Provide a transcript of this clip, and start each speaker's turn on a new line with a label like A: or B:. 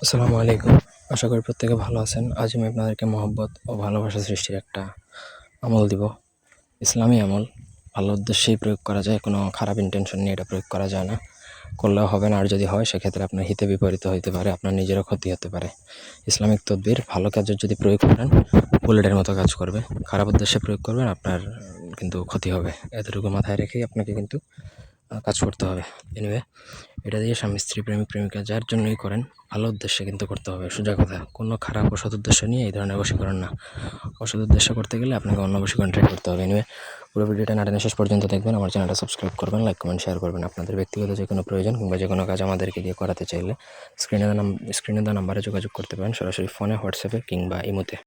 A: আসসালামু আলাইকুম। আশা করি প্রত্যেকে ভালো আছেন। আজ আমি আপনাদেরকে মহব্বত ও ভালোবাসা সৃষ্টির একটা আমল দিব। ইসলামী আমল, ভালো উদ্দেশ্যেই প্রয়োগ করা যায়, কোনো খারাপ ইন্টেনশন নিয়ে এটা প্রয়োগ করা যায় না। করলেও হবে না, আর যদি হয় সেক্ষেত্রে আপনার হিতে বিপরীত হইতে পারে, আপনার নিজেরও ক্ষতি হতে পারে। ইসলামিক তদবির ভালো কাজের যদি প্রয়োগ করেন বুলেটের মতো কাজ করবে, খারাপ উদ্দেশ্যে প্রয়োগ করবেন আপনার কিন্তু ক্ষতি হবে। এতটুকু মাথায় রেখেই আপনাকে কিন্তু কাজ করতে হবে। এনিওয়ে, এটা দিয়ে স্বামী স্ত্রী প্রেমিক প্রেমিকা যার জন্যই করেন ভালো উদ্দেশ্যে কিন্তু করতে হবে। সোজা কথা, কোনো খারাপ অসৎ উদ্দেশ্য নিয়ে এই ধরনের বশীকরণ না। অসৎ উদ্দেশ্য করতে গেলে আপনাকে অন্য বশীকরণ ট্রাই করতে হবে। এনিওয়ে, পুরো ভিডিওটা না টেনে শেষ পর্যন্ত দেখবেন। আমার চ্যানেলটা সাবস্ক্রাইব করবেন, লাইক কমেন্ট শেয়ার করবেন। আপনাদের ব্যক্তিগত যে কোনো প্রয়োজন কিংবা যে কোনো কাজ আমাদেরকে দিয়ে করাতে চাইলে স্ক্রিনে দেওয়া নাম্বারে যোগাযোগ করতে পারেন, সরাসরি ফোনে, হোয়াটসঅ্যাপে কিংবা ইমোতে।